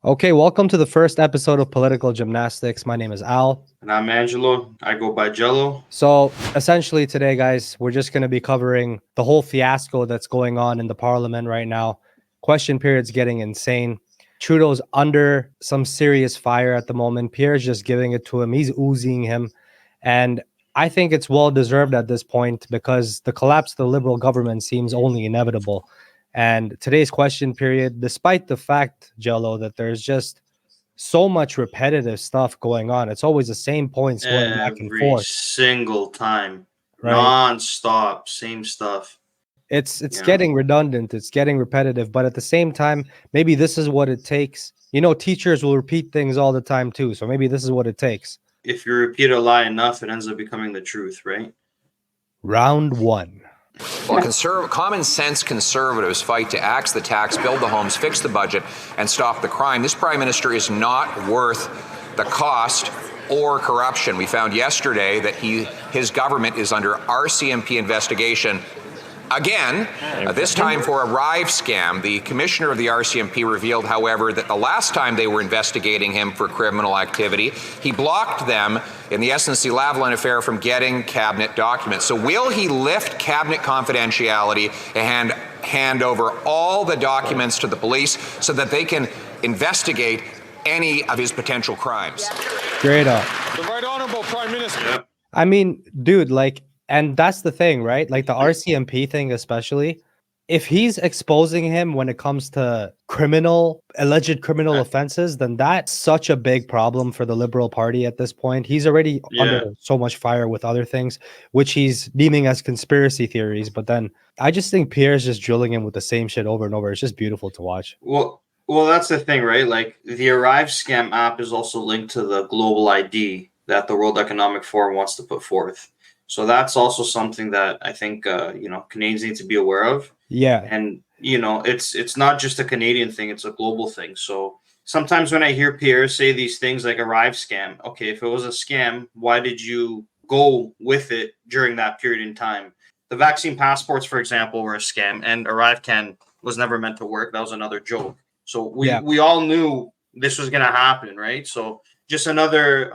Okay, welcome to the first episode of Political Gymnastics. My name is Al. And I'm Angelo. I go by Jello. So essentially today, guys, we're just going to be covering the whole fiasco that's going on in the parliament right now. Question period's getting insane. Trudeau's under some serious fire at the moment. Pierre's just giving it to him. He's oozing him. And I think it's well-deserved at this point because the collapse of the Liberal government seems only inevitable. And today's question period, despite the fact, Jello, that there's just so much repetitive stuff going on. It's always the same points going back and Every forth, single time. right? Non-stop, same stuff. It's getting redundant. It's getting repetitive. But at the same time, maybe this is what it takes. You know, teachers will repeat things all the time too. So maybe this is what it takes. If you repeat a lie enough, it ends up becoming the truth, right? Round one. Well, common sense conservatives fight to axe the tax, build the homes, fix the budget, and stop the crime. This Prime Minister is not worth the cost or corruption. We found yesterday that his government is under RCMP investigation again, this time for a Rive scam. The commissioner of the RCMP revealed, however, that the last time they were investigating him for criminal activity, he blocked them in the SNC Lavalin affair from getting cabinet documents. So will he lift cabinet confidentiality and hand over all the documents to the police so that they can investigate any of his potential crimes? Straight up. The Right Honourable Prime Minister. Yep. I mean, dude, like, and that's the thing, right? Like the RCMP thing, especially, if he's exposing him when it comes to alleged criminal offenses, then that's such a big problem for the Liberal Party at this point. He's already under so much fire with other things, which he's deeming as conspiracy theories. But then I just think Pierre's just drilling him with the same shit over and over. It's just beautiful to watch. Well, that's the thing, right? Like the Arrive scam app is also linked to the global ID that the World Economic Forum wants to put forth. So that's also something that I think Canadians need to be aware of. Yeah. And it's not just a Canadian thing, it's a global thing. So sometimes when I hear Pierre say these things like Arrive scam, okay, if it was a scam, why did you go with it during that period in time? The vaccine passports, for example, were a scam, and Arrive was never meant to work. That was another joke. So we all knew this was going to happen, right? So just another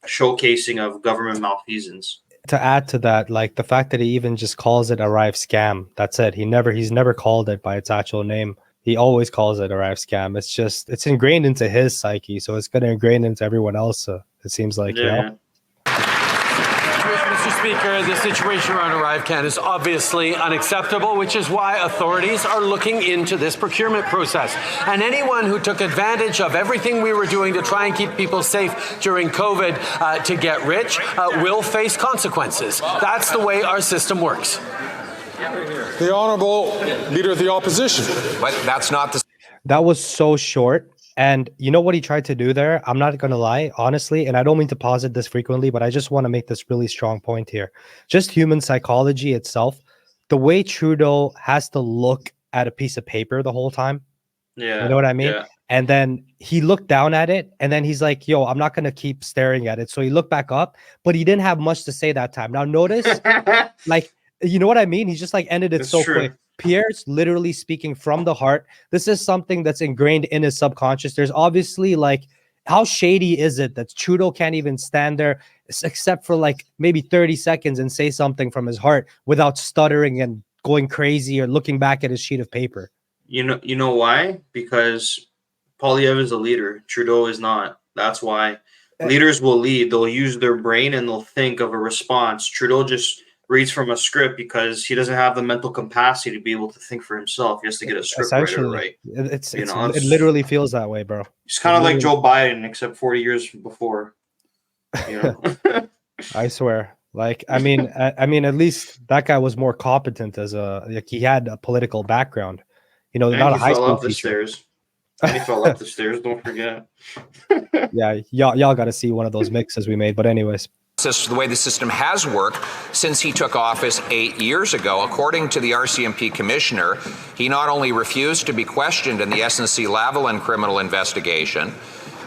showcasing of government malfeasance. To add to that, like the fact that he even just calls it Arrive scam, that's it. He's never called it by its actual name. He always calls it Arrive scam. It's ingrained into his psyche, so it's going to ingrain into everyone else. It seems like, Mr. Speaker, the situation around ArriveCan is obviously unacceptable, which is why authorities are looking into this procurement process. And anyone who took advantage of everything we were doing to try and keep people safe during COVID to get rich will face consequences. That's the way our system works. The Honourable Leader of the Opposition. But that's not the... That was so short. And you know what he tried to do there? I'm not going to lie, honestly, and I don't mean to posit this frequently, but I just want to make this really strong point here. Just human psychology itself, the way Trudeau has to look at a piece of paper the whole time. Yeah. You know what I mean? Yeah. And then he looked down at it, and then he's like, yo, I'm not going to keep staring at it. So he looked back up, but he didn't have much to say that time. Now notice, like, you know what I mean? He just like ended it so quick. Pierre's literally speaking from the heart. This is something that's ingrained in his subconscious. There's obviously like, how shady is it that Trudeau can't even stand there except for like maybe 30 seconds and say something from his heart without stuttering and going crazy or looking back at his sheet of paper? You know why? Because Poilievre is a leader. Trudeau is not. That's why leaders will lead. They'll use their brain and they'll think of a response. Trudeau just reads from a script because he doesn't have the mental capacity to be able to think for himself. He has to get a script writer right. It literally feels that way, bro. It's kind of like Joe Biden, except 40 years before. I swear. Like, I mean, at least that guy was more competent he had a political background. And not a high school up the stairs. And he fell up the stairs. Don't forget. Yeah, y'all got to see one of those mixes we made. But anyways. The way the system has worked since he took office 8 years ago. According to the RCMP commissioner, he not only refused to be questioned in the SNC Lavalin criminal investigation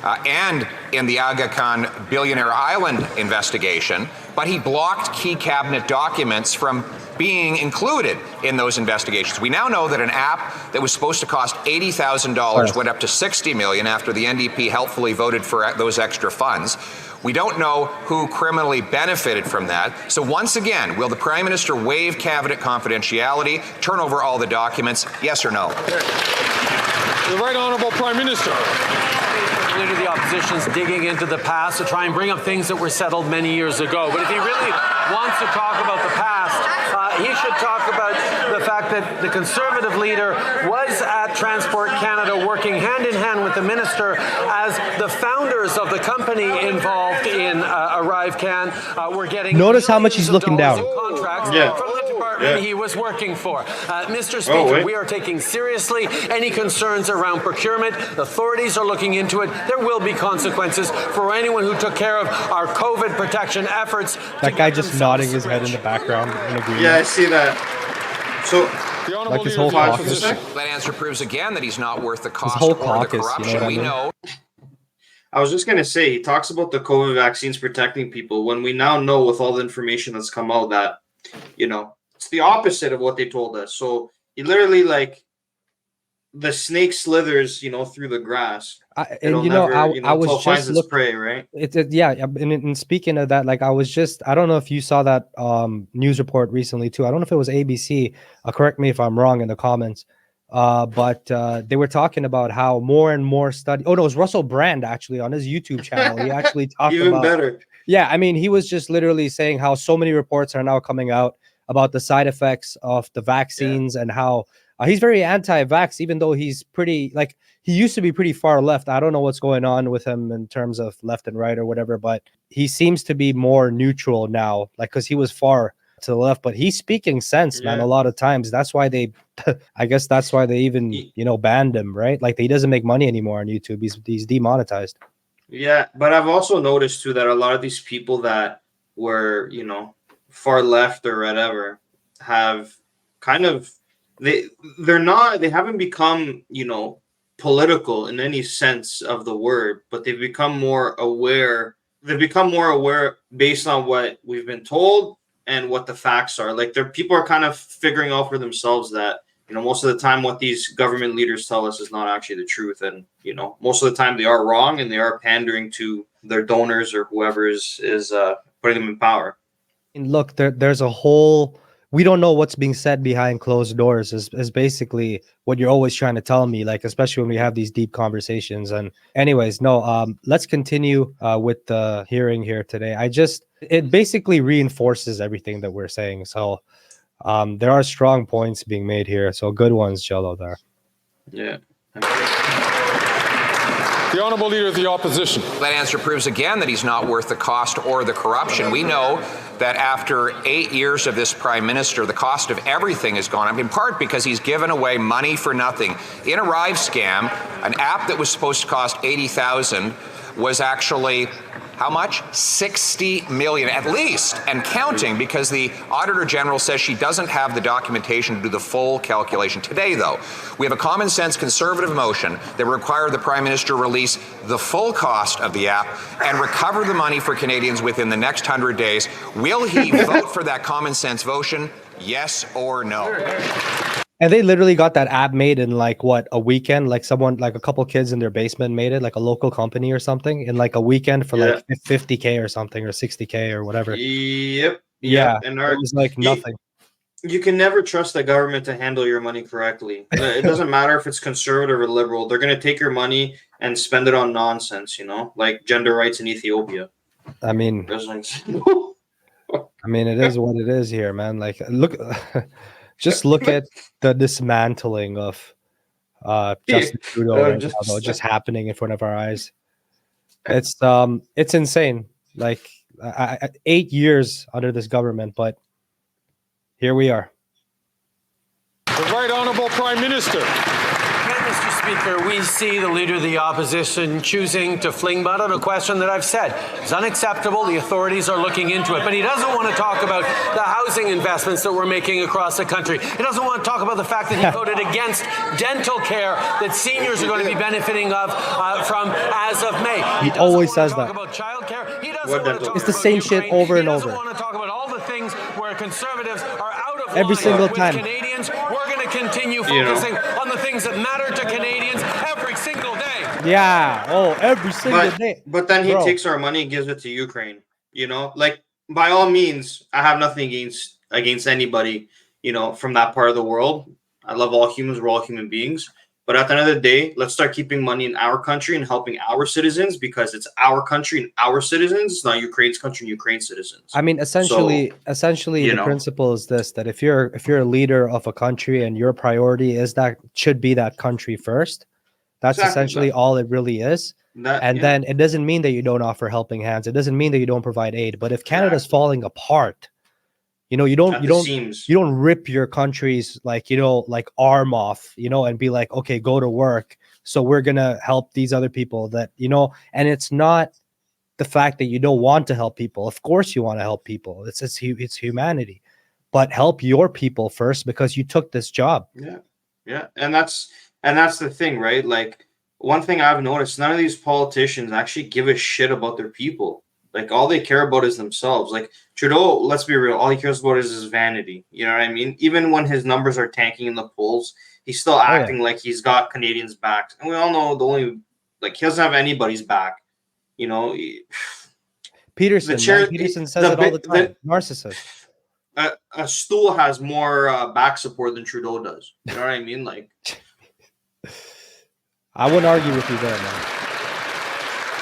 and in the Aga Khan Billionaire Island investigation, but he blocked key cabinet documents from being included in those investigations. We now know that an app that was supposed to cost $80,000 went up to $60 million after the NDP helpfully voted for those extra funds. We don't know who criminally benefited from that. So once again, will the Prime Minister waive cabinet confidentiality, turn over all the documents, yes or no? The Right Honourable Prime Minister. The Leader of the Opposition's digging into the past to try and bring up things that were settled many years ago. But if he really wants to talk about the past, he should talk about the fact that the Conservative leader was at Transport Canada working hand in hand with the minister as the founders of the company involved in ArriveCan were getting Notice how much he's looking down. Contracts Yeah. from the department he was working for. Mr. Speaker, we are taking seriously any concerns around procurement. The authorities are looking into it. There will be consequences for anyone who took care of our COVID protection efforts. That guy just nodding his head in the background in agreement. Yeah, I see that. So The Honourable Like his Leader of whole the caucus. Opposition. That answer proves again that he's not worth the cost whole or the caucus, you know corruption. what I We mean? know. I was just gonna say, he talks about the COVID vaccines protecting people when we now know with all the information that's come out that, it's the opposite of what they told us. So he literally the snake slithers, through the grass. And It'll you know, never, I until was it finds just its looking. prey, right? Yeah, and speaking of that, I don't know if you saw that news report recently too. I don't know if it was ABC. Correct me if I'm wrong in the comments. But they were talking about how more and more study. Oh no, it was Russell Brand actually on his YouTube channel. He actually talked Even about. better. Yeah, I mean, he was just literally saying how so many reports are now coming out about the side effects of the vaccines and how he's very anti-vax, even though he's pretty he used to be pretty far left. I don't know what's going on with him in terms of left and right or whatever, but he seems to be more neutral now, because he was far to the left, but he's speaking sense, man, a lot of times. That's why they, I guess that's why they even, banned him, right? He doesn't make money anymore on YouTube. He's demonetized. Yeah, but I've also noticed too that a lot of these people that were, far left or whatever have kind of they haven't become, political in any sense of the word, but they've become more aware. They've become more aware based on what we've been told and what the facts are. People are kind of figuring out for themselves that, most of the time what these government leaders tell us is not actually the truth. And, most of the time they are wrong and they are pandering to their donors or whoever is putting them in power. And look, there's a whole, we don't know what's being said behind closed doors is basically what you're always trying to tell me, especially when we have these deep conversations. And anyways, let's continue with the hearing here today. It basically reinforces everything that we're saying. So there are strong points being made here. So good ones, Jello, there. Yeah. The Honourable Leader of the Opposition. That answer proves again that he's not worth the cost or the corruption. We know that after 8 years of this Prime Minister, the cost of everything has gone up, in part because he's given away money for nothing. In Arrive Scam, an app that was supposed to cost $80,000 was actually, how much? $60 million at least, and counting, because the Auditor General says she doesn't have the documentation to do the full calculation. Today, though, we have a common sense Conservative motion that required the Prime Minister release the full cost of the app and recover the money for Canadians within the next 100 days. Will he vote for that common sense motion? Yes or no? And they literally got that app made in a weekend. Someone, a couple kids in their basement made it, a local company or something, in a weekend for $50K or something, or $60K or whatever. Yep. Yeah. And it was nothing. You can never trust the government to handle your money correctly. It doesn't matter if it's conservative or liberal. They're going to take your money and spend it on nonsense, like gender rights in Ethiopia. I mean, it is what it is here, man. Look. Just look at the dismantling of Justin Trudeau just happening in front of our eyes. It's insane. 8 years under this government, but here we are. The Right Honourable Prime Minister. Mr. Speaker, we see the Leader of the Opposition choosing to fling mud on a question that I've said is unacceptable. The authorities are looking into it. But he doesn't want to talk about the housing investments that we're making across the country. He doesn't want to talk about the fact that he voted against dental care that seniors are going to be benefiting from as of May. He always says that. About childcare. He doesn't want to talk It's the about same shit Ukraine. over and over. He doesn't want to talk about all the things where Conservatives are out of Every single time. Canadians, we're going to continue You know. focusing on the things that matter to Canadians every single day. Yeah. Oh, every single day. But then he Bro. takes our money and gives it to Ukraine. Like by all means, I have nothing against anybody, from that part of the world. I love all humans. We're all human beings. But at the end of the day, let's start keeping money in our country and helping our citizens, because it's our country and our citizens. It's not Ukraine's country and Ukraine's citizens. I mean, essentially, the principle is this: that if you're a leader of a country and your priority is should be that country first, that's essentially all it really is. Then it doesn't mean that you don't offer helping hands. It doesn't mean that you don't provide aid. But if Canada's falling apart, you don't rip your country's like arm off, and be like, okay, go to work. So we're gonna help these other people that, and it's not the fact that you don't want to help people. Of course you want to help people. It's humanity, but help your people first, because you took this job. Yeah. And that's the thing, right? Like, one thing I've noticed, none of these politicians actually give a shit about their people. Like, all they care about is themselves. Like, Trudeau, let's be real, all he cares about is his vanity. You know what I mean? Even when his numbers are tanking in the polls, he's still acting like he's got Canadians' backs. And we all know he doesn't have anybody's back. Peterson says it all the time. Narcissist. A stool has more back support than Trudeau does. You know what I mean? Like, I wouldn't argue with you there, man.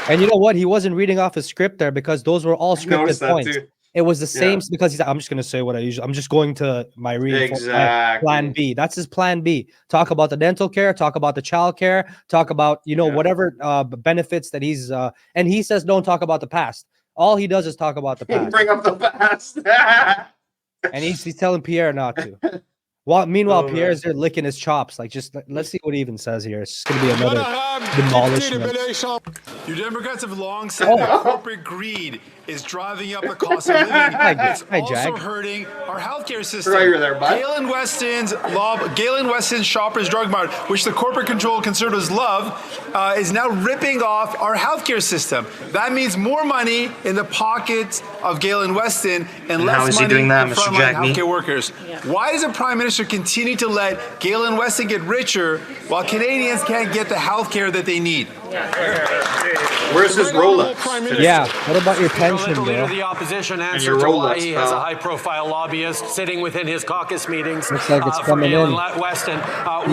And you know what? He wasn't reading off his script there, because those were all scripted points. Too. It was the same because he's like, I'm just going to say what I usually. I'm just going to my plan B. That's his plan B. Talk about the dental care. Talk about the child care. Talk about whatever benefits that he's. And he says don't talk about the past. All he does is talk about the past. Bring up the past. And he's telling Pierre not to. Meanwhile, Pierre's there licking his chops. Like, just let's see what he even says here. It's going to be another demolishment. You Democrats have long said that corporate greed is driving up the cost of living. It's also hurting our healthcare system. Galen Weston's Shoppers Drug Mart, which the corporate controlled conservatives love, is now ripping off our healthcare system. That means more money in the pockets of Galen Weston and less money in frontline healthcare workers. Yeah. Why does the Prime Minister continue to let Galen Weston get richer while Canadians can't get the healthcare that they need? Where's his roll-up? Yeah, what about your pension, the leader bro? of the opposition answered to why he has a high-profile lobbyist sitting within his caucus meetings. Looks like it's coming in. Weston.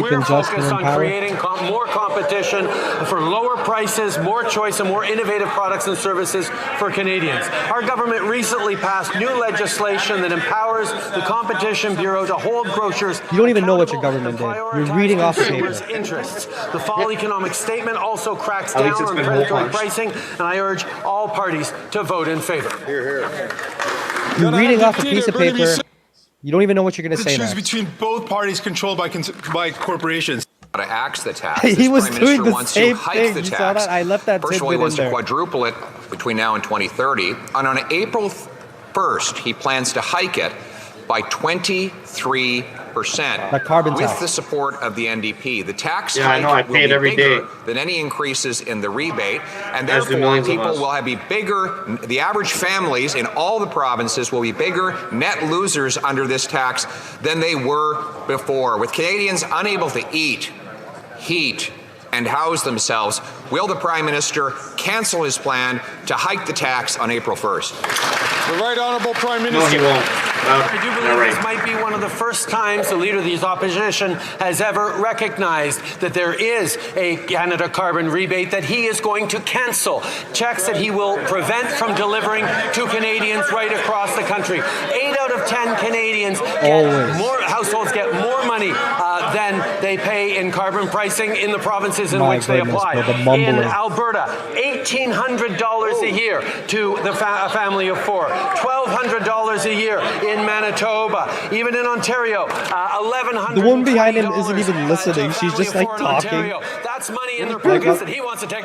We're focused on creating more competition for lower prices, more choice, and more innovative products and services for Canadians. Our government recently passed new legislation that empowers the Competition Bureau to hold grocers. You don't even know what your government did. You're reading off the paper. Interests. The fall economic statement also cracks down on predatory pricing, and I urge all parties to vote in favor. You're reading off a piece of paper. You don't even know what you're going to say. Choose between both parties controlled by corporations. To axe the tax. He was doing the same thing. You saw that? I left that First of all, he wants to quadruple it between now and 2030. And on April 1st, he plans to hike it by 23%. The carbon with tax. The support of the NDP. The tax I know, I pay it every day. Than any increases in the rebate, and therefore people will be bigger. The average families in all the provinces will be bigger net losers under this tax than they were before. With Canadians unable to eat, heat, and house themselves, will the Prime Minister cancel his plan to hike the tax on April 1st? The Right Honourable Prime Minister. No, he won't. I do believe this might be one of the first times the Leader of the Opposition has ever recognized that there is a Canada carbon rebate that he is going to cancel. Checks that he will prevent from delivering to Canadians right across the country. 8 out of 10 Canadians households get more money than they pay in carbon pricing in the provinces in which they apply. In Alberta, $1,800 a year to the family of 4. $1,200 a year in Manitoba. Even in Ontario, $1,100. The woman behind him isn't even listening. She's just like talking. That's money in their pockets that he wants to take.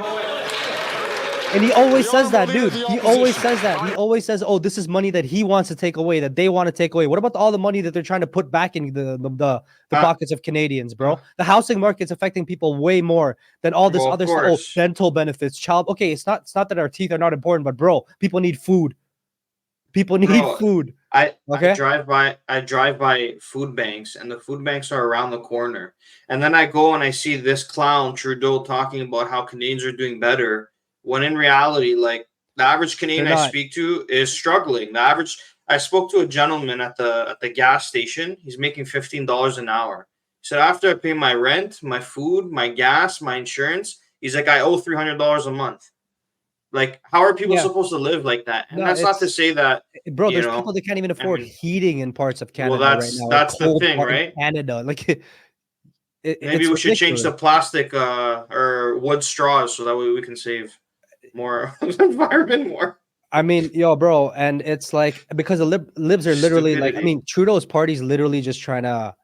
And he always says that, dude. He always says that. He always says, "Oh, this is money that he wants to take away, that they want to take away." What about all the money that they're trying to put back in the pockets of Canadians, bro? The housing market's affecting people way more than all this other stuff. Oh, dental benefits, child. Okay, it's not that our teeth are not important, but bro, people need food. People need food. I Okay. I drive by food banks, and the food banks are around the corner. And then I go and I see this clown Trudeau talking about how Canadians are doing better, when in reality, like, the average Canadian They're I not. speak to is struggling. I spoke to a gentleman at the gas station. He's making $15 an hour. He said, after I pay my rent, my food, my gas, my insurance, he's like, I owe $300 a month. Like, how are people Yeah. supposed to live like that? And No, that's not to it's say that, bro. you There's people know, that can't even I afford mean, heating in parts of well, Canada right now, or that's the cold thing, part in right? Canada. Like Maybe it's we should change ridiculous. the plastic or wood straws so that way we can save more environment more. I mean, yo, bro, and it's like because the libs are literally like, I Stupidity. mean, Trudeau's party's literally just trying to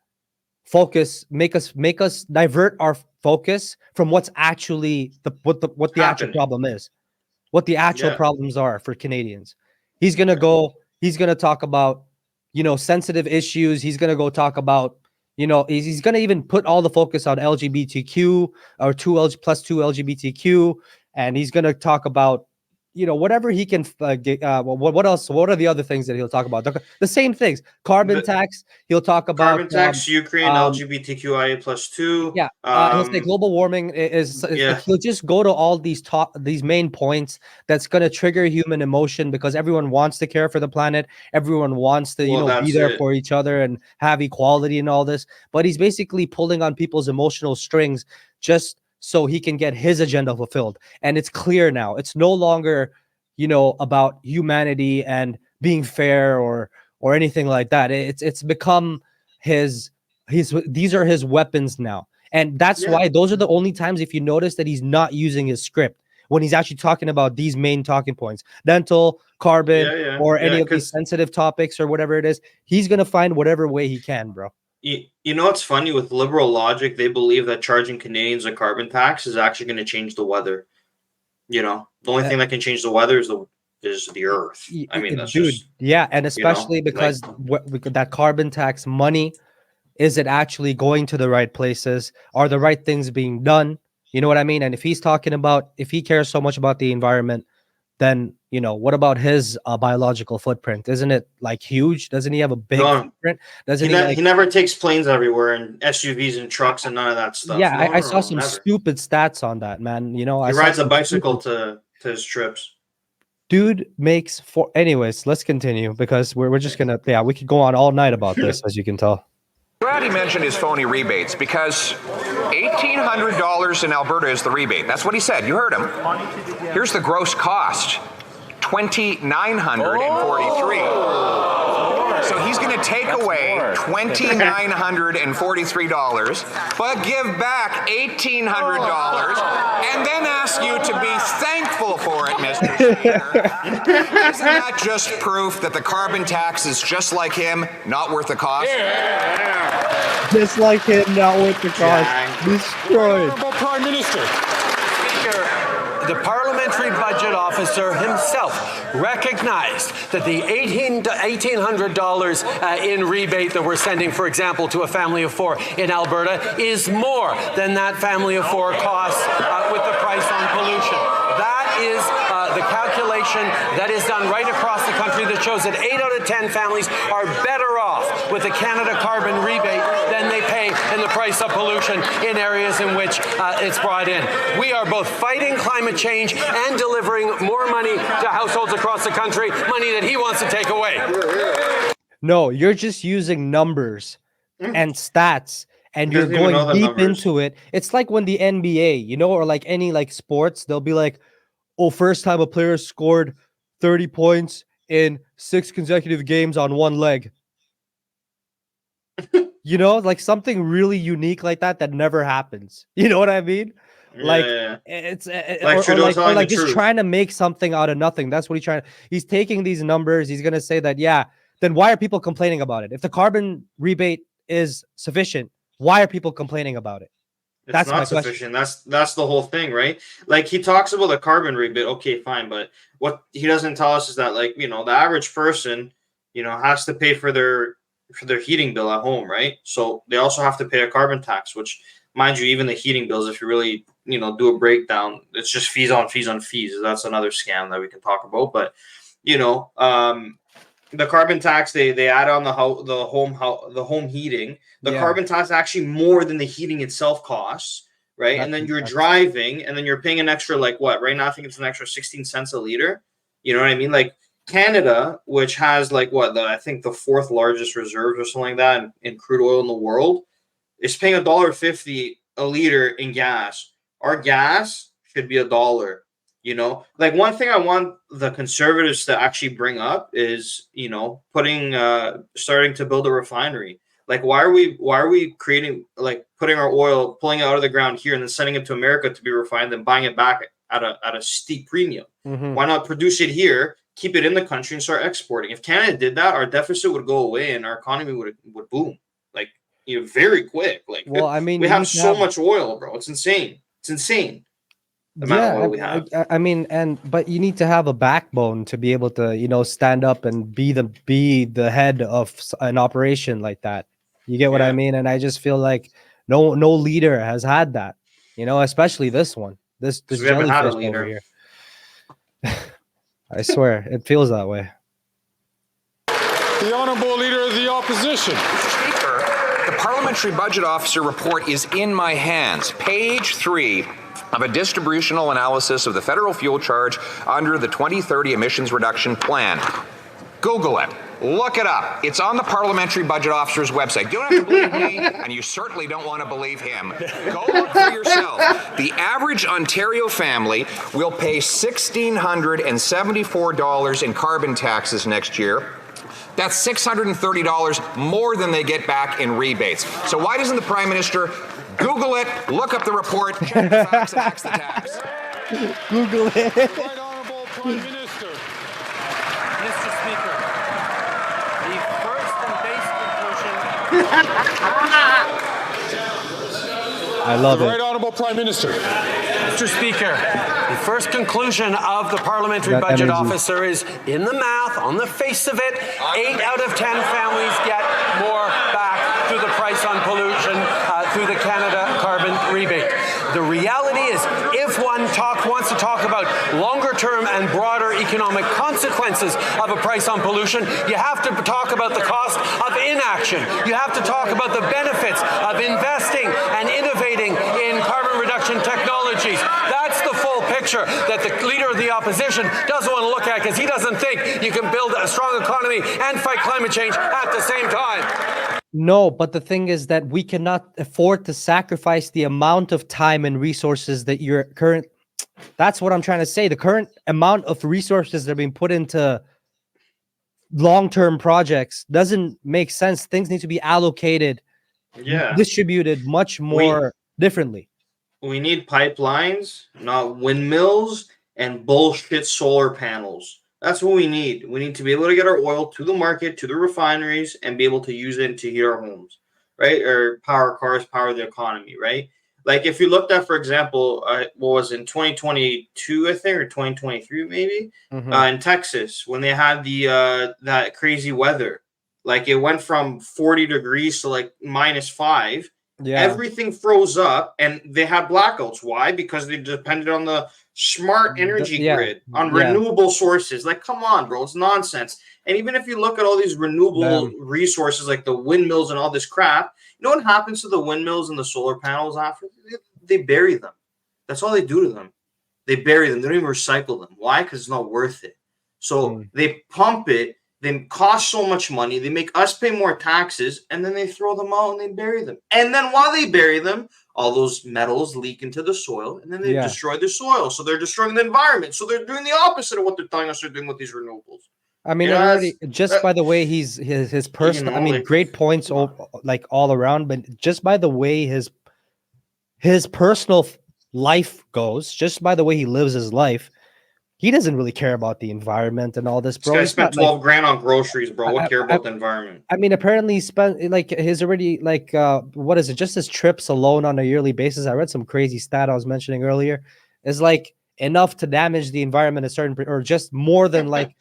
make us divert our focus from what's actually what the actual Happening. problem is, what the actual Yeah. problems are for Canadians. He's gonna talk about, sensitive issues. He's gonna go talk about, he's gonna even put all the focus on LGBTQ or +2 LGBTQ, and he's gonna talk about, whatever he can get. What else? What are the other things that he'll talk about? The same things. Carbon The tax. He'll talk about carbon tax, Ukraine, um, LGBTQIA +2. yeah, he'll say global warming is like, Yeah. he'll just go to all these main points that's going to trigger human emotion because everyone wants to care for the planet, everyone wants to Well, be that's there it. for each other and have equality and all this. But he's basically pulling on people's emotional strings just so he can get his agenda fulfilled. And it's clear now. It's no longer, about humanity and being fair or anything like that. It's become these are his weapons now, and that's Yeah. why those are the only times, if you notice, that he's not using his script when he's actually talking about these main talking points, dental, carbon, or any of these sensitive topics or whatever it is. He's gonna find whatever way he can, bro. You know what's funny with liberal logic? They believe that charging Canadians a carbon tax is actually going to change the weather. The only thing that can change the weather is the earth. I mean, that's Dude, just, yeah, and especially because that carbon tax money, is it actually going to the right places? Are the right things being done? You know what I mean? And if he cares so much about the environment, then, what about his biological footprint? Isn't it like huge? Doesn't he have a big footprint? Doesn't he never takes planes everywhere and SUVs and trucks and none of that stuff. Yeah, I saw No, some never. stupid stats on that, man. He rides a bicycle to his trips. Dude makes anyways, let's continue because we're just gonna, we could go on all night about this, as you can tell. Glad he mentioned his phony rebates because $1,800 in Alberta is the rebate. That's what he said. You heard him. Here's the gross cost: $2,943. So he's going to take away $2,943, but give back $1,800, and then ask you to be thankful for it, Mr. Speaker. Isn't that just proof that the carbon tax is just like him, not worth the cost? Just like him, not worth the cost. Destroyed. Honorable Prime Minister. The parliamentary budget officer himself recognized that the $1,800 in rebate that we're sending, for example, to a family of four in Alberta is more than that family of four costs with the price on pollution. That is the calculation that is done right across the country that shows that 8 out of 10 families are better off with the Canada carbon rebate than they pay in the price of pollution in areas in which it's brought in. We are both fighting climate change and delivering more money to households across the country, money that he wants to take away. No, you're just using numbers and stats, and you're going deep into it. It's like when the NBA, or like any like sports, they'll be like, oh, first time a player scored 30 points in 6 consecutive games on one leg. Like something really unique like that never happens. You know what I mean? Like it's like just trying to make something out of nothing. That's what he's taking these numbers. He's going to say that, then why are people complaining about it? If the carbon rebate is sufficient, why are people complaining about it? That's not sufficient. That's the whole thing, right? Like, he talks about the carbon rebate. Okay, fine. But what he doesn't tell us is that, like, the average person, has to pay for their heating bill at home, right? So they also have to pay a carbon tax, which, mind you, even the heating bills, if you really, do a breakdown, it's just fees on fees on fees. That's another scam that we can talk about. But, the carbon tax they add on the home heating. The carbon tax is actually more than the heating itself costs, right? And then you're driving, and then you're paying an extra, like what? Right now, I think it's an extra 16 cents a liter. You know what I mean? Like Canada, which has like what? I think the fourth largest reserves or something like that in crude oil in the world, is paying $1.50 a liter in gas. Our gas should be $1. You know, like one thing I want the Conservatives to actually bring up is, you know, starting to build a refinery. Like, why are we creating, like, putting our oil, pulling it out of the ground here and then sending it to America to be refined and buying it back at a steep premium? Why not produce it here, keep it in the country, and start exporting? If Canada did that, our deficit would go away and our economy would boom, like, you know, very quick. Like, well, I mean, we have so much oil, bro. It's insane. It's insane. I mean, but you need to have a backbone to be able to, you know, stand up and be the head of an operation like that. You get what I mean? And I just feel like no leader has had that, you know, especially this one. This jellyfish over here. I swear, it feels that way. The Honourable Leader of the Opposition. Speaker, the Parliamentary Budget Officer report is in my hands. Page 3 of a distributional analysis of the federal fuel charge under the 2030 emissions reduction plan. Google it. Look it up. It's on the Parliamentary Budget Officer's website. You don't have to believe me, and you certainly don't want to believe him. Go look for yourself. The average Ontario family will pay $1,674 in carbon taxes next year. That's $630 more than they get back in rebates. So why doesn't the Prime Minister Google it, look up the report, check the facts, and axe the tax? Google it. Right Honourable Prime Minister. Mr. Speaker, the first and base conclusion. I love it. Right Honourable Prime Minister. Mr. Speaker, the first conclusion of the Parliamentary Budget Officer is, in the math, on the face of it, 8 out of 10 families get more back through the price on pollution, through the Canada carbon rebate. The reality is, if one wants to talk about longer-term and broader economic consequences of a price on pollution, you have to talk about the cost of inaction. You have to talk about the benefits of investing and innovating in carbon reduction technologies. That's the full picture that the Leader of the Opposition doesn't want to look at, because he doesn't think you can build a strong economy and fight climate change at the same time. No, but the thing is that we cannot afford to sacrifice the amount of time and resources that that's what I'm trying to say. The current amount of resources that are being put into long-term projects doesn't make sense. Things need to be allocated, distributed much more differently. We need pipelines, not windmills and bullshit solar panels. That's what we need. We need to be able to get our oil to the market, to the refineries, and be able to use it to heat our homes, right? Or power cars, power the economy, right? Like if you looked at, for example, what was in 2022, I think, or 2023 maybe, in Texas, when they had that crazy weather, like it went from 40 degrees to like -5. Yeah. Everything froze up and they had blackouts. Why? Because they depended on the smart energy grid, on renewable sources. Like, come on, bro. It's nonsense. And even if you look at all these renewable resources, like the windmills and all this crap, you know what happens to the windmills and the solar panels after? They bury them. That's all they do to them. They bury them. They don't even recycle them. Why? Because it's not worth it. So they pump it. They cost so much money. They make us pay more taxes, and then they throw them out and they bury them. And then while they bury them, all those metals leak into the soil, and then they destroy the soil. So they're destroying the environment. So they're doing the opposite of what they're telling us they're doing with these renewables. I mean, just by the way his personal, you know, I mean, great points all around, but just by the way his personal life goes, just by the way he lives his life, he doesn't really care about the environment and all this, bro. This guy spent 12 grand on groceries, bro. What care about the environment? I mean, apparently he spent like his already like what is it? Just his trips alone on a yearly basis. I read some crazy stat I was mentioning earlier. Is like enough to damage the environment or just more than like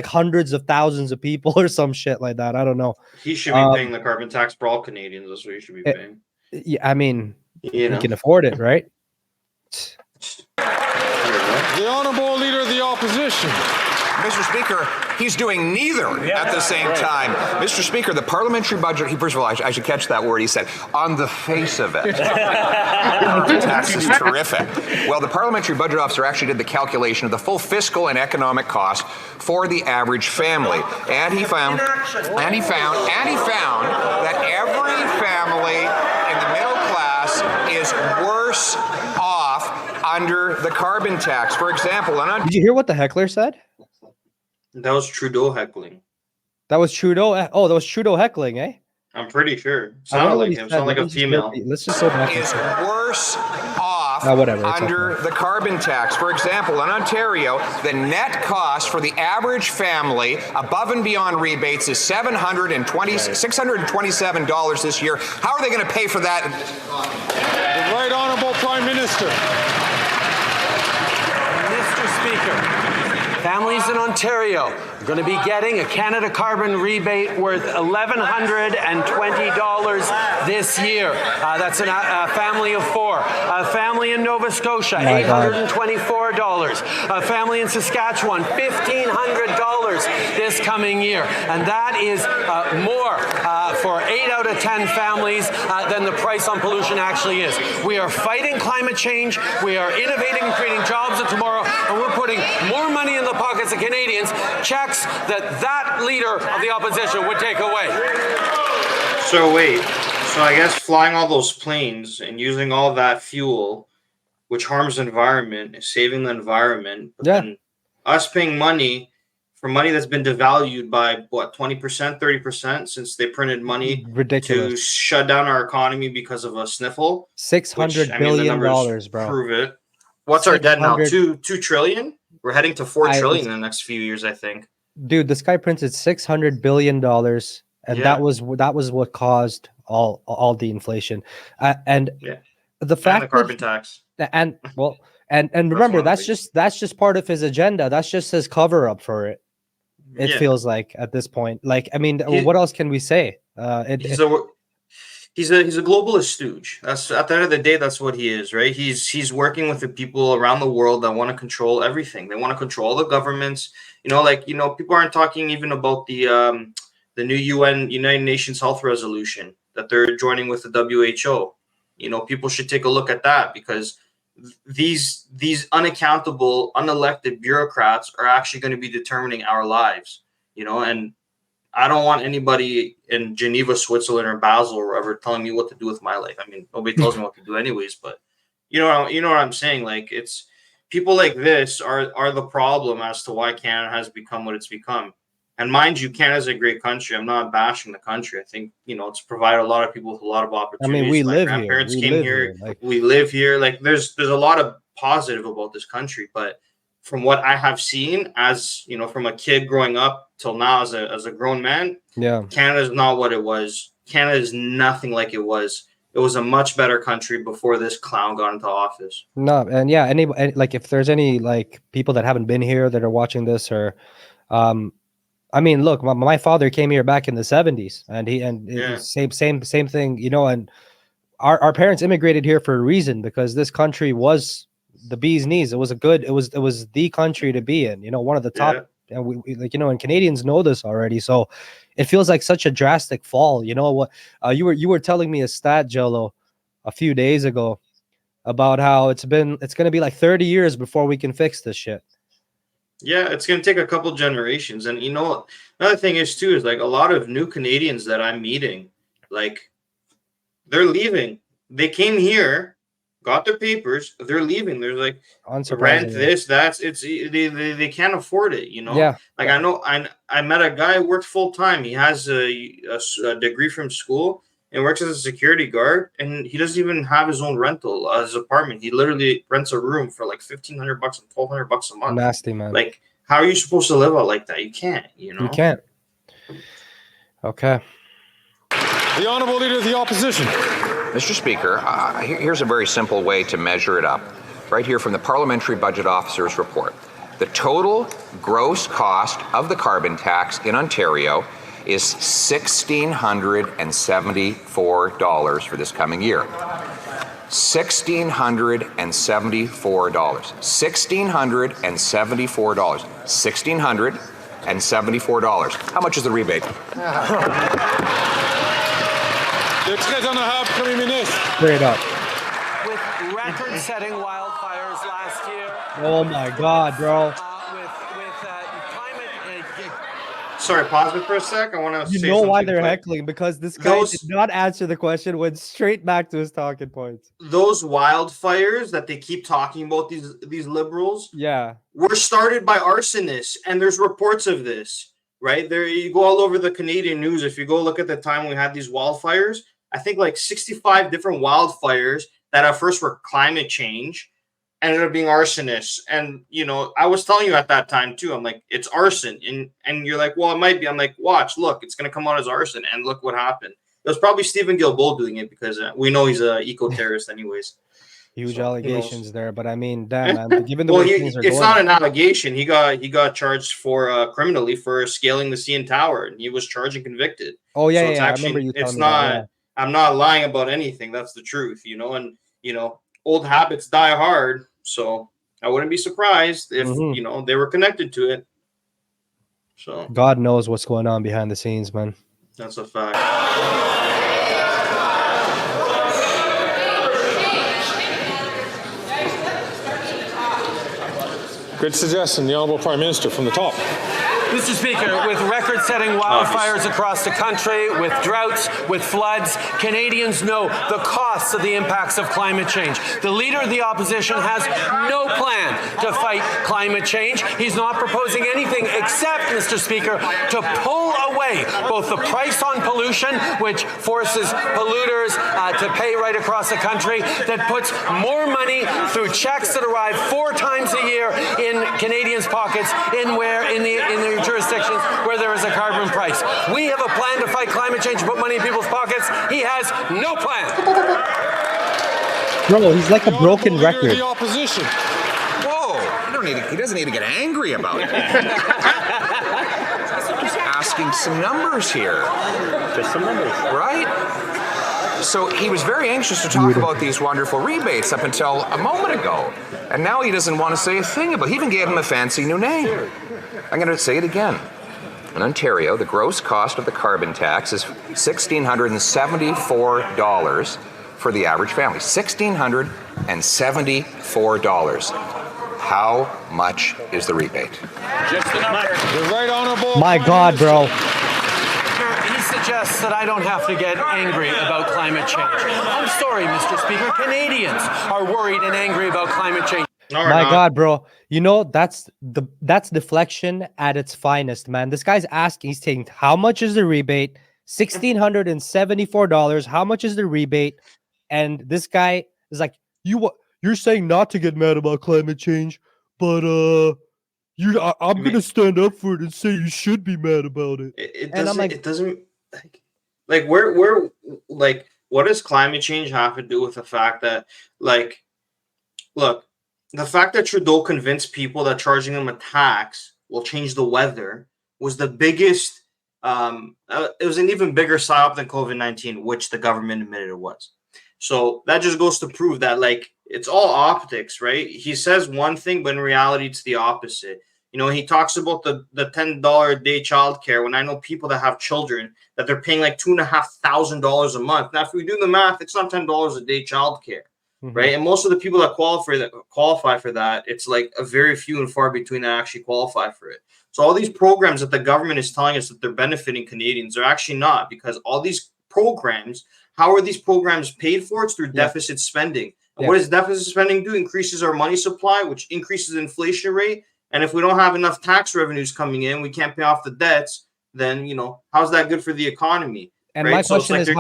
hundreds of thousands of people or some shit like that. I don't know. He should be paying the carbon tax for all Canadians. That's what he should be paying. Yeah, I mean, he can afford it, right? The Honourable Leader of the Opposition. Mr. Speaker, he's doing neither at the same time. Mr. Speaker, the parliamentary budget, first of all, I should catch that word he said, on the face of it. Tax is terrific. Well, the parliamentary budget officer actually did the calculation of the full fiscal and economic cost for the average family. And he found that every family in the middle class is worse off under the carbon tax. For example, did you hear what the heckler said? That was Trudeau heckling. That was Trudeau. Oh, that was Trudeau heckling, eh? I'm pretty sure. Sounded like him. Sounded like a female. Let's just go back. Is worse off under the carbon tax. For example, in Ontario, the net cost for the average family above and beyond rebates is $627 this year. How are they going to pay for that? The Right Honourable Prime Minister. Mr. Speaker, families in Ontario are going to be getting a Canada Carbon rebate worth $1,120 this year. That's a family of four. A family in Nova Scotia, $824. A family in Saskatchewan, $1,500 this coming year. And that is more for 8 out of 10 families than the price on pollution actually is. We are fighting climate change. We are innovating and creating jobs of tomorrow. And we're putting more money in the pockets of Canadians, checks that leader of the opposition would take away. So wait, so I guess flying all those planes and using all that fuel, which harms the environment, is saving the environment, but then us paying money for money that's been devalued by what, 20%, 30% since they printed money to shut down our economy because of a sniffle. $600 billion, bro. Prove it. What's our debt now? 2 trillion? We're heading to 4 trillion in the next few years, I think. Dude, this guy printed $600 billion, and that was what caused all the inflation. And the fact and the carbon tax. And remember, that's just part of his agenda. That's just his cover up for it. It feels like at this point. Like, I mean, what else can we say? He's a globalist stooge. That's at the end of the day, that's what he is, right? He's working with the people around the world that want to control everything. They want to control the governments. People aren't talking even about the new United Nations Health Resolution that they're joining with the WHO. People should take a look at that, because these unaccountable, unelected bureaucrats are actually going to be determining our lives. And I don't want anybody in Geneva, Switzerland, or Basel or wherever telling me what to do with my life. I mean, nobody tells me what to do anyways, but you know what I'm saying? Like, it's people like this are the problem as to why Canada has become what it's become. And mind you, Canada's a great country. I'm not bashing the country. I think, it's provided a lot of people with a lot of opportunities. I mean, we my live grandparents here. came here. We live here. Like, there's a lot of positive about this country, but from what I have seen, as from a kid growing up till now as a grown man, Canada is not what it was. Canada is nothing like it was. It was a much better country before this clown got into office. No, and if there's any people that haven't been here that are watching this, or I mean, look, my father came here back in the 70s, and same thing, and our parents immigrated here for a reason, because this country was the bee's knees. It was the country to be in, one of the top, and we and Canadians know this already. So it feels like such a drastic fall. You know what? You were telling me a stat, Jello, a few days ago about how it's going to be like 30 years before we can fix this shit. Yeah, it's going to take a couple generations. And another thing is a lot of new Canadians that I'm meeting, they're leaving. They came here, got their papers, they're leaving. They're like, rent this, they can't afford it, Yeah. I know I met a guy who worked full time. He has a degree from school and works as a security guard, and he doesn't even have his own rental, his apartment. He literally rents a room for $1,500 and $1,200 a month. Nasty, man. How are you supposed to live out like that? You can't, You can't. Okay. The Honourable Leader of the Opposition. Mr. Speaker, here's a very simple way to measure it up. Right here from the Parliamentary Budget Officer's report. The total gross cost of the carbon tax in Ontario is $1,674 for this coming year. $1,674. $1,674. $1,674. How much is the rebate? Straight up. With record-setting wildfires last year. Oh my God, bro. Sorry, pause it for a sec. I want to. You know why they're heckling? Because this guy did not answer the question. Went straight back to his talking points. Those wildfires that they keep talking about, these liberals, were started by arsonists, and there's reports of this. Right there, you go all over the Canadian news. If you go look at the time we had these wildfires, I think like 65 different wildfires that at first were climate change ended up being arsonists. And, you know, I was telling you at that time too, I'm like, it's arson. And you're like, well, it might be. I'm like, watch, look, it's going to come out as arson. And look what happened. It was probably Stephen Guilbeault doing it because we know he's an eco-terrorist anyways. Huge allegations there, but I mean, damn, man. Given the way things are it's going, not an allegation. He got charged for criminally for scaling the CN Tower, and he was charged and convicted. Oh yeah, so it's I actually, remember you telling me not. that, I'm not lying about anything. That's the truth, you know. And you know, old habits die hard. So I wouldn't be surprised if you know they were connected to it. So God knows what's going on behind the scenes, man. That's a fact. Good suggestion, the Honourable Prime Minister from the top. Mr. Speaker, with record-setting wildfires across the country, with droughts, with floods, Canadians know the costs of the impacts of climate change. The Leader of the Opposition has no plan to fight climate change. He's not proposing anything except, Mr. Speaker, to pull away both the price on pollution, which forces polluters to pay right across the country, that puts more money through checks that arrive 4 times a year in Canadians' pockets in the jurisdictions where there is a carbon price. We have a plan to fight climate change and put money in people's pockets. He has no plan. Bro, he's like a broken record. The opposition. Whoa, he doesn't need to get angry about it. Just asking some numbers here. Just some numbers. Right? So he was very anxious to talk about these wonderful rebates up until a moment ago. And now he doesn't want to say a thing about it. He even gave him a fancy new name. I'm going to say it again. In Ontario, the gross cost of the carbon tax is $1,674 for the average family. $1,674. How much is the rebate? Just the number. The right honourable. My God, bro. He suggests that I don't have to get angry about climate change. I'm sorry, Mr. Speaker. Canadians are worried and angry about climate change. My God, bro. You know, that's deflection at its finest, man. This guy's asking, he's saying, how much is the rebate? $1,674. How much is the rebate? And this guy is like, you're saying not to get mad about climate change, but I'm gonna stand up for it and say you should be mad about it. It doesn't like where like what does climate change have to do with the fact that like look. The fact that Trudeau convinced people that charging them a tax will change the weather was the biggest, it was an even bigger psyop than COVID-19, which the government admitted it was. So that just goes to prove that, like, it's all optics, right? He says one thing, but in reality, it's the opposite. You know, he talks about the $10 a day childcare when I know people that have children that they're paying like $2,500 a month. Now, if we do the math, it's not $10 a day childcare. Right. And most of the people that qualify for that, it's like a very few and far between that actually qualify for it. So all these programs that the government is telling us that they're benefiting Canadians are actually not, because all these programs, how are these programs paid for? It's through deficit spending. And what does deficit spending do? Increases our money supply, which increases the inflation rate. And if we don't have enough tax revenues coming in, we can't pay off the debts, then, you know, how's that good for the economy? And my question is,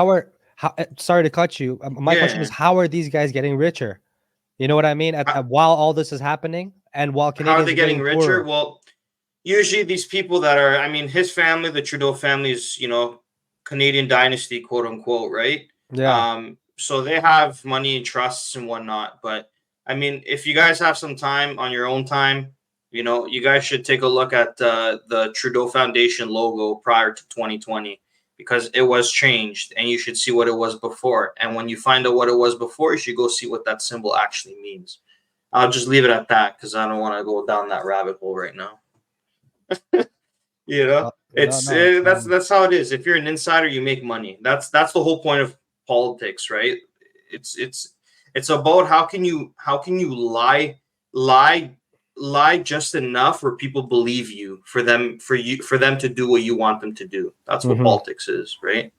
sorry to cut you. My question is, how are these guys getting richer? You know what I mean? While all this is happening, and while Canadians how are they getting richer? Poorer. Well, usually these people that are, I mean, his family, the Trudeau family is, you know, Canadian dynasty, quote unquote, right? Yeah. So they have money in trusts and whatnot. But I mean, if you guys have some time on your own time, you know, you guys should take a look at the Trudeau Foundation logo prior to 2020. because it was changed, and you should see what it was before. And when you find out what it was before, you should go see what that symbol actually means. I'll just leave it at that because I don't want to go down that rabbit hole right now. That's how it is. If you're an insider, you make money. That's the whole point of politics, right? It's about how can you lie just enough where people believe you for them to do what you want them to do. That's what politics is, right?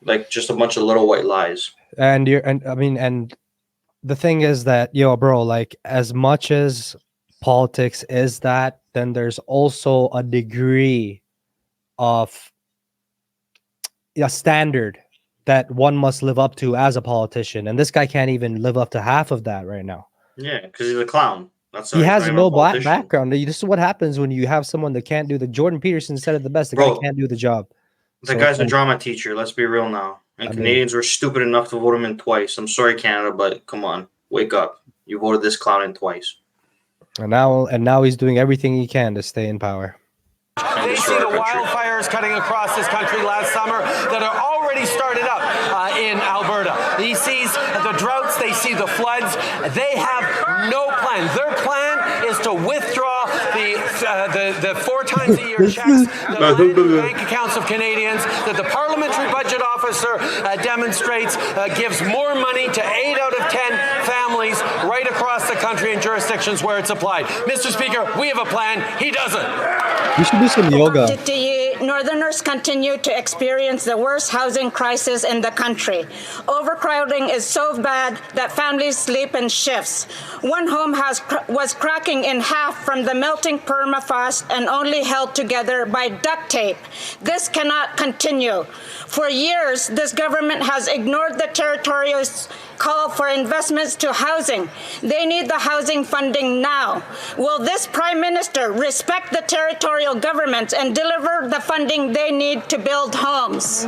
Like just a bunch of little white lies. And the thing is that, bro, like as much as politics is that, then there's also a degree of a standard that one must live up to as a politician. And this guy can't even live up to half of that right now. Yeah, because he's a clown. He has no black background. This is what happens when you have someone that can't do the. Jordan Peterson said it the best. The guy can't do the job. The guy's a drama teacher. Let's be real now. And Canadians were stupid enough to vote him in twice. I'm sorry, Canada, but come on, wake up. You voted this clown in twice. And now he's doing everything he can to stay in power. They see the wildfires cutting across this country last summer that are already started up in Alberta. He sees the droughts. They see the floods. They have no plan. Their plan is to withdraw the 4 times a year checks that land in the bank accounts of Canadians that the parliamentary budget officer demonstrates gives more money to 8 out of 10 families right across the country in jurisdictions where it's applied. Mr. Speaker, we have a plan. He doesn't. You should do some yoga. Northerners continue to experience the worst housing crisis in the country. Overcrowding is so bad that families sleep in shifts. One home was cracking in half from the melting permafrost and only held together by duct tape. This cannot continue. For years, this government has ignored the territorial's call for investments to housing. They need the housing funding now. Will this Prime Minister respect the territorial governments and deliver the funding they need to build homes?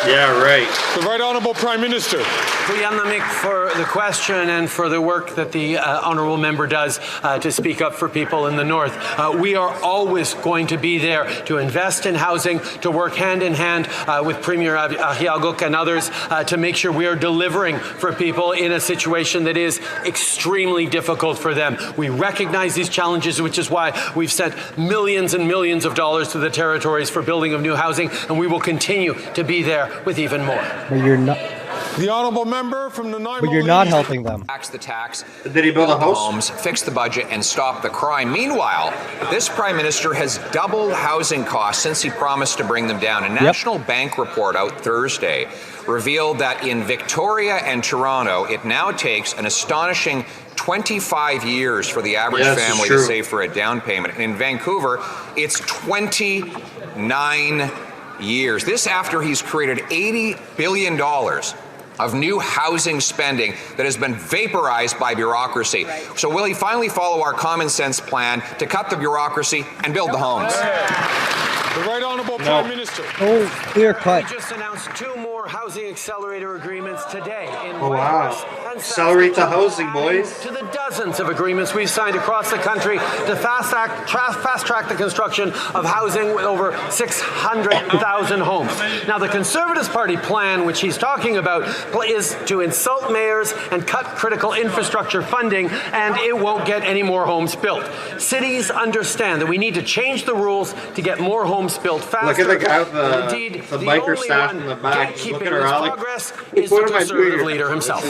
Yeah, right. The Right Honourable Prime Minister. Yanamik, for the question and for the work that the honourable member does to speak up for people in the north. We are always going to be there to invest in housing, to work hand in hand with Premier Ahiaguk and others to make sure we are delivering for people in a situation that is extremely difficult for them. We recognize these challenges, which is why we've sent millions and millions of dollars to the territories for building of new housing, and we will continue to be there with even more. But you're not. The honourable member from the Nine. But you're not helping them. Tax the tax. Did he build a house? Homes, fix the budget, and stop the crime. Meanwhile, this Prime Minister has doubled housing costs since he promised to bring them down. A National Bank report out Thursday revealed that in Victoria and Toronto, it now takes an astonishing 25 years for the average family to save for a down payment. And in Vancouver, it's 29 years. This after he's created $80 billion of new housing spending that has been vaporized by bureaucracy. So will he finally follow our common sense plan to cut the bureaucracy and build the homes? The Right Honourable Prime Minister. Oh, clear cut. We just announced 2 more housing accelerator agreements today in wow. Accelerate the housing, boys. To the dozens of agreements we've signed across the country to fast track the construction of housing with over 600,000 homes. Now, the Conservative Party plan, which he's talking about, is to insult mayors and cut critical infrastructure funding, and it won't get any more homes built. Cities understand that we need to change the rules to get more homes built faster. Look at the guy with the biker staff in the back. Look at her alley. Progress is the Conservative leader himself.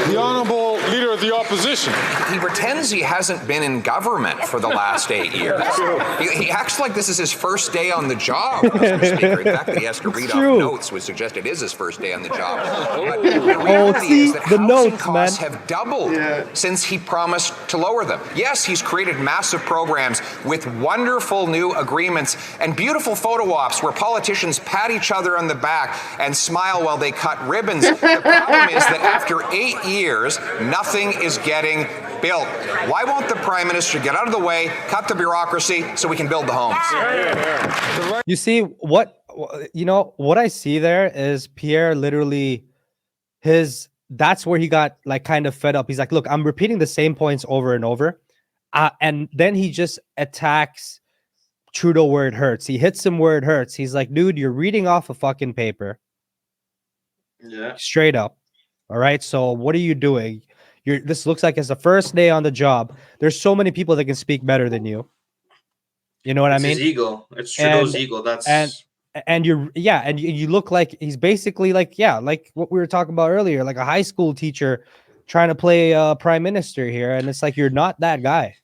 The Honourable Leader of the Opposition. He pretends he hasn't been in government for the last 8 years. He acts like this is his first day on the job, Mr. Speaker. In fact, that he has to read off notes would suggest it is his first day on the job. But the reality is that housing costs have doubled since he promised to lower them. Yes, he's created massive programs with wonderful new agreements and beautiful photo ops where politicians pat each other on the back and smile while they cut ribbons. The problem is that after 8 years, nothing is getting built. Why won't the Prime Minister get out of the way, cut the bureaucracy so we can build the homes? You see what I see there is Pierre literally that's where he got like kind of fed up. He's like, look, I'm repeating the same points over and over. And then he just attacks Trudeau where it hurts. He hits him where it hurts. He's like, dude, you're reading off a fucking paper. Yeah. Straight up. All right. So what are you doing? This looks like it's the first day on the job. There's so many people that can speak better than you. You know what I mean? His ego. It's Trudeau's ego. And you look like he's basically like what we were talking about earlier, like a high school teacher trying to play prime minister here, and it's like you're not that guy.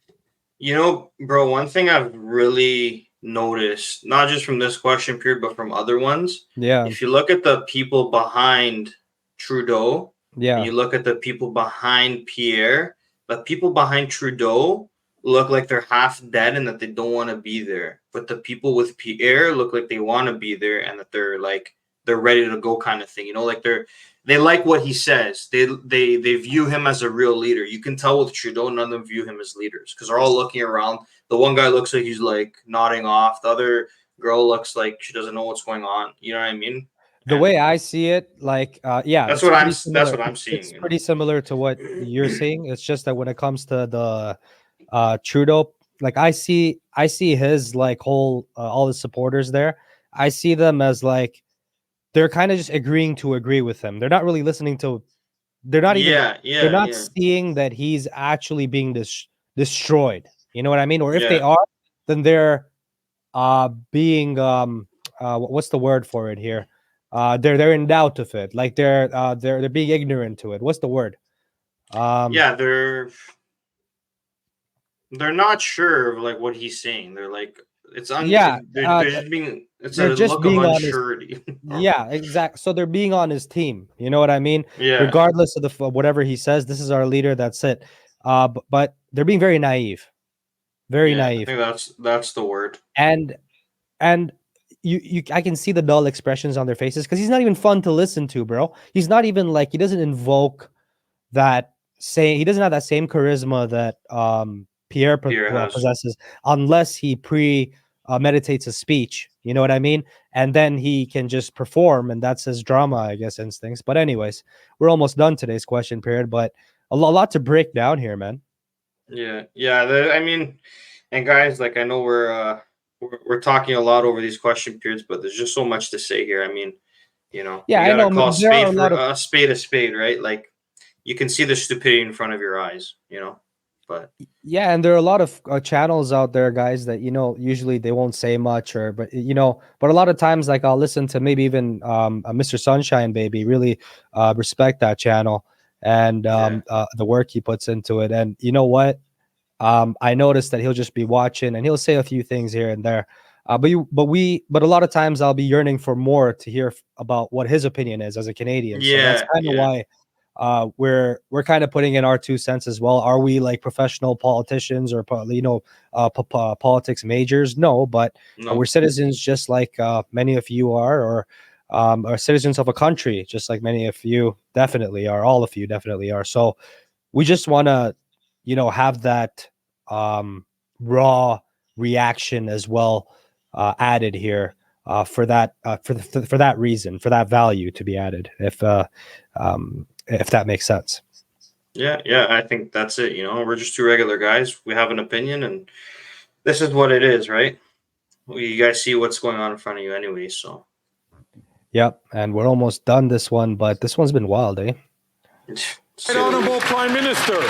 You know, bro, one thing I've really noticed, not just from this question period, but from other ones. Yeah. If you look at the people behind Trudeau, and you look at the people behind Pierre, the people behind Trudeau look like they're half dead and that they don't want to be there. But the people with Pierre look like they want to be there and that they're ready to go kind of thing. You know, like they like what he says. They view him as a real leader. You can tell with Trudeau, none of them view him as leaders because they're all looking around. The one guy looks like he's like nodding off. The other girl looks like she doesn't know what's going on. You know what I mean? The way I see it, that's what I'm seeing. It's pretty similar to what you're seeing. It's just that when it comes to the Trudeau, like I see his like whole all his supporters there. I see them as like they're kind of just agreeing to agree with him. They're not really listening to. They're not even. They're not seeing that he's actually being destroyed. You know what I mean? Or if they are, then they're being what's the word for it here? They're in doubt of it. Like they're being ignorant to it. What's the word? They're not sure of like what he's saying. They're like they're just being look of unsurety. Yeah, exactly. So they're being on his team. You know what I mean? Yeah. Regardless of whatever he says, this is our leader. That's it. But they're being very naive. Very naive. I think that's the word. And I can see the dull expressions on their faces because he's not even fun to listen to, bro. He's not even like he doesn't invoke that he doesn't have that same charisma that Pierre possesses unless he meditates a speech. You know what I mean? And then he can just perform, and that's his drama, I guess, instincts. But anyways, we're almost done today's question period, but a lot to break down here, man. Yeah. I mean, and guys, like I know we're talking a lot over these question periods, but there's just so much to say here. I mean, you know, I know. Call a spade a spade, right? Like you can see the stupidity in front of your eyes, you know. But yeah, and there are a lot of channels out there, guys, that usually they won't say much, but a lot of times, like I'll listen to maybe even Mr. Sunshine Baby. Really respect that channel and the work he puts into it. And you know what? I noticed that he'll just be watching and he'll say a few things here and there. But a lot of times I'll be yearning for more to hear about what his opinion is as a Canadian. So that's kind of why we're kind of putting in our 2 cents as well. Are we like professional politicians or politics majors? No, but we're citizens just like many of you are, or citizens of a country just like many of you definitely are. All of you definitely are. So we just want to have that raw reaction as well added here for that reason, for that value to be added, if that makes sense. Yeah, I think that's it. We're just 2 regular guys. We have an opinion, and this is what it is, right? You guys see what's going on in front of you anyway, so. Yep, and we're almost done this one, but this one's been wild, eh? Honorable Prime Minister.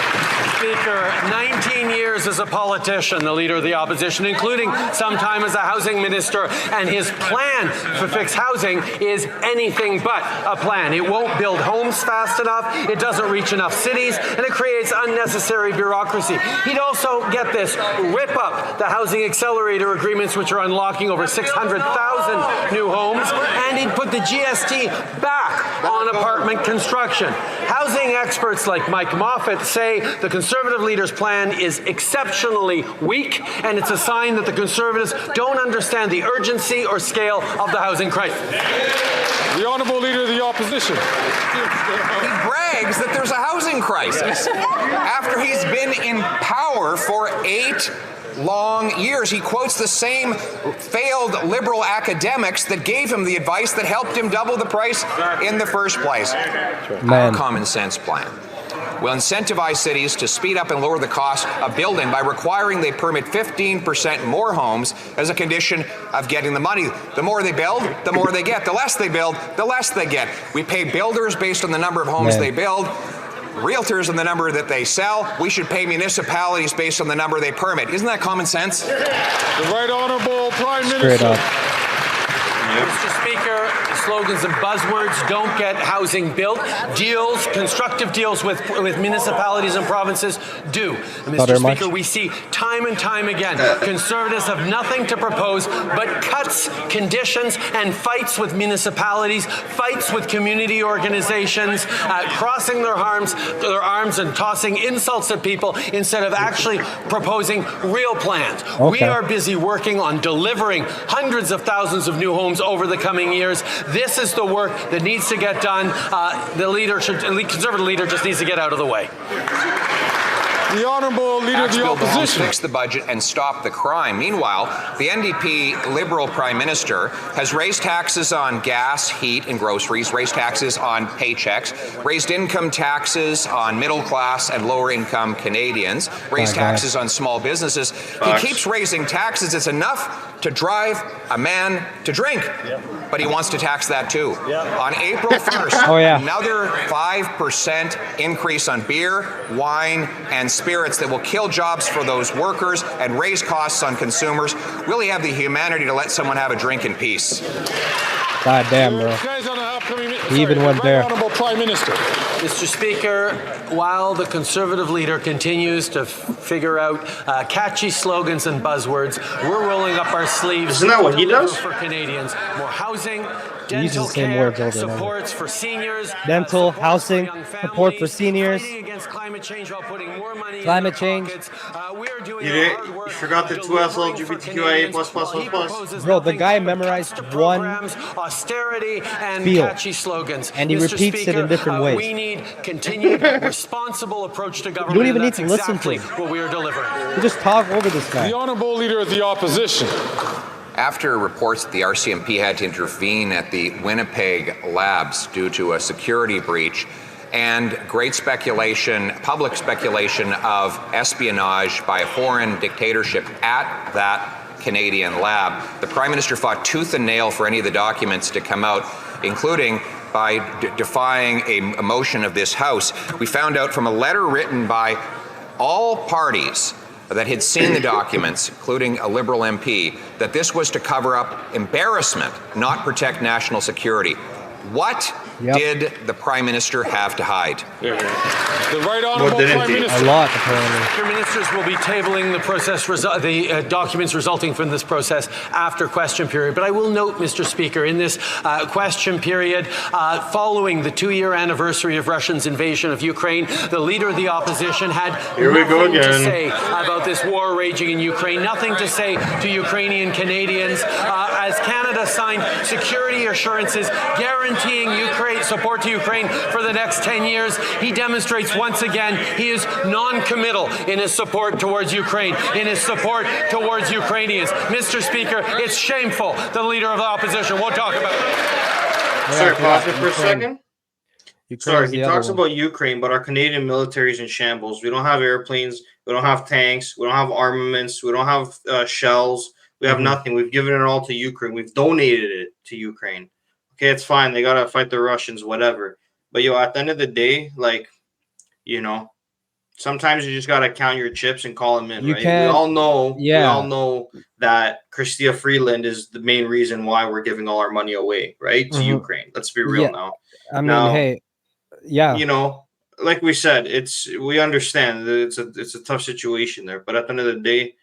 Speaker, 19 years as a politician, the leader of the opposition, including some time as a housing minister, and his plan to fix housing is anything but a plan. It won't build homes fast enough, it doesn't reach enough cities, and it creates unnecessary bureaucracy. He'd also, get this, rip up the housing accelerator agreements, which are unlocking over 600,000 new homes, and he'd put the GST back on apartment construction. Housing experts like Mike Moffat say the Conservative leader's plan is exceptionally weak, and it's a sign that the Conservatives don't understand the urgency or scale of the housing crisis. The Honourable Leader of the Opposition. He brags that there's a housing crisis after he's been in power for 8 long years. He quotes the same failed liberal academics that gave him the advice that helped him double the price in the first place. Man. Our common sense plan will incentivize cities to speed up and lower the cost of building by requiring they permit 15% more homes as a condition of getting the money. The more they build, the more they get. The less they build, the less they get. We pay builders based on the number of homes they build. Realtors on the number that they sell. We should pay municipalities based on the number they permit. Isn't that common sense? The Right Honourable Prime Minister. Mr. Speaker, slogans and buzzwords don't get housing built. Deals, constructive deals with municipalities and provinces do. And Mr. Speaker, we see time and time again, Conservatives have nothing to propose but cuts, conditions, and fights with municipalities, fights with community organizations, crossing their arms and tossing insults at people instead of actually proposing real plans. We are busy working on delivering hundreds of thousands of new homes over the coming years. This is the work that needs to get done. The Conservative leader just needs to get out of the way. The Honourable Leader of the Opposition. Fix the budget and stop the crime. Meanwhile, the NDP Liberal Prime Minister has raised taxes on gas, heat, and groceries, raised taxes on paychecks, raised income taxes on middle class and lower income Canadians, raised taxes on small businesses. He keeps raising taxes. It's enough to drive a man to drink. But he wants to tax that too. On April 1st, another 5% increase on beer, wine, and spirits that will kill jobs for those workers and raise costs on consumers. Will he have the humanity to let someone have a drink in peace? God damn, bro. He even went there. Honourable Prime Minister. Mr. Speaker, while the Conservative leader continues to figure out catchy slogans and buzzwords, we're rolling up our sleeves. Isn't that what he does? For Canadians, more housing, He uses dental the same care, words over and over. supports for seniors, Dental, support housing, for young support for families, seniors. fighting against climate change while putting more money Climate in change. pockets. We are doing You forgot the 2S LGBTQIA plus. Bro, the guy memorized one austerity and spiel, catchy slogans. and he Mr. repeats Speaker, it in different ways. We need continued responsible approach to government. You don't even and need to that's listen to exactly him. what we are delivering. You just talk over this guy. The Honourable Leader of the Opposition. After reports that the RCMP had to intervene at the Winnipeg labs due to a security breach and great speculation, public speculation of espionage by a foreign dictatorship at that Canadian lab, the Prime Minister fought tooth and nail for any of the documents to come out, including by defying a motion of this House. We found out from a letter written by all parties that had seen the documents, including a Liberal MP, that this was to cover up embarrassment, not protect national security. What did the Prime Minister have to hide? The Right Honourable Prime Minister. A lot, apparently. Your ministers will be tabling the documents resulting from this process after question period. But I will note, Mr. Speaker, in this question period, following the 2-year anniversary of Russia's invasion of Ukraine, the Leader of the Opposition had nothing to say about this war raging in Ukraine, nothing to say to Ukrainian Canadians, as Canada signed security assurances guaranteeing support to Ukraine for the next 10 years. He demonstrates once again he is non-committal in his support towards Ukraine, in his support towards Ukrainians. Mr. Speaker, it's shameful the Leader of the Opposition won't talk about it. Sorry, pause it for a second. Ukraine's He talks about Ukraine, but our Canadian military is in shambles. We don't have airplanes. We don't have tanks. We don't have armaments. We don't have shells. We have nothing. We've given it all to Ukraine. We've donated it to Ukraine. Okay, it's fine. They got to fight the Russians, whatever. But, at the end of the day, sometimes you just got to count your chips and call them in, right? We all know that Chrystia Freeland is the main reason why we're giving all our money away, right, to Ukraine. Let's be real now. I mean, hey, like we said, we understand that it's a tough situation there. But at the end of the day,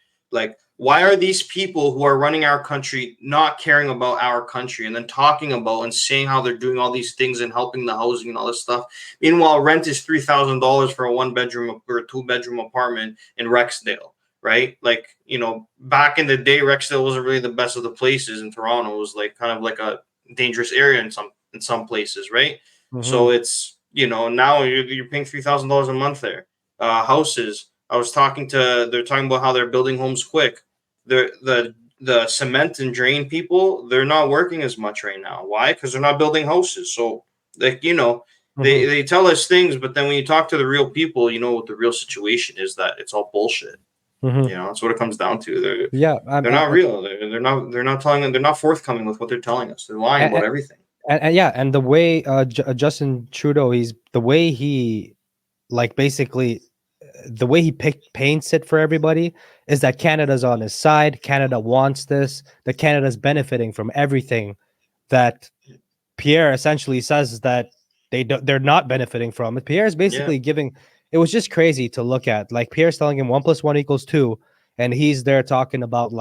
why are these people who are running our country not caring about our country and then talking about and saying how they're doing all these things and helping the housing and all this stuff? Meanwhile, rent is $3,000 for a 1-bedroom or a 2-bedroom apartment in Rexdale, right? Back in the day, Rexdale wasn't really the best of the places, and Toronto was kind of like a dangerous area in some places, right? So it's now you're paying $3,000 a month there. Houses. They're talking about how they're building homes quick. The cement and drain people, they're not working as much right now. Why? Because they're not building houses. So They tell us things, but then when you talk to the real people, you know what the real situation is, that it's all bullshit. You know, that's what it comes down to. They're not real. They're not telling them. They're not forthcoming with what they're telling us. They're lying about everything. And the way Justin Trudeau, the way he basically the way he paints it for everybody is that Canada's on his side. Canada wants this. That Canada's benefiting from everything that Pierre essentially says that they're not benefiting from it. Pierre's basically giving. It was just crazy to look at. Like Pierre's telling him 1 + 1 = 2, and he's there talking about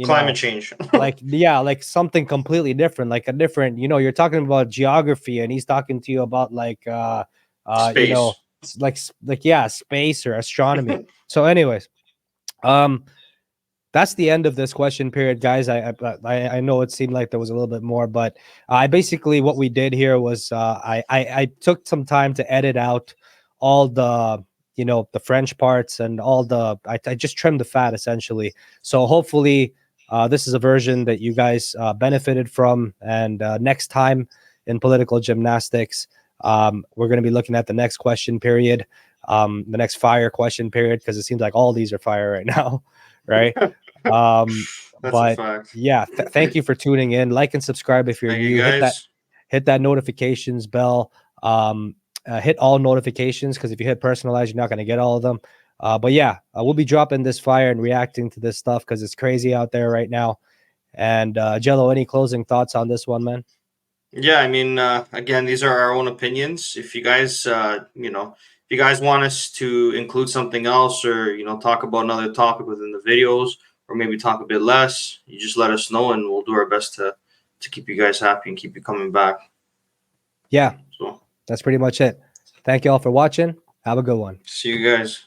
climate change. like something completely different, like a different. You're talking about geography, and he's talking to you about Space. Space or astronomy. So, anyways, that's the end of this question period, guys. I know it seemed like there was a little bit more, but I basically what we did here was I took some time to edit out all the the French parts and all the I just trimmed the fat essentially. So hopefully this is a version that you guys benefited from, and next time in political gymnastics, we're going to be looking at the next question period, the next fire question period, because it seems like all these are fire right now, right? But yeah, thank you for tuning in. Like and subscribe if you're new. Hit that notifications bell. Hit all notifications, because if you hit personalize, you're not going to get all of them. But yeah, we'll be dropping this fire and reacting to this stuff because it's crazy out there right now. And Jello, any closing thoughts on this one, man? Yeah, I mean, again, these are our own opinions. If you guys, if you guys want us to include something else, or talk about another topic within the videos, or maybe talk a bit less, you just let us know, and we'll do our best to keep you guys happy and keep you coming back. Yeah, so that's pretty much it. Thank you all for watching. Have a good one. See you guys.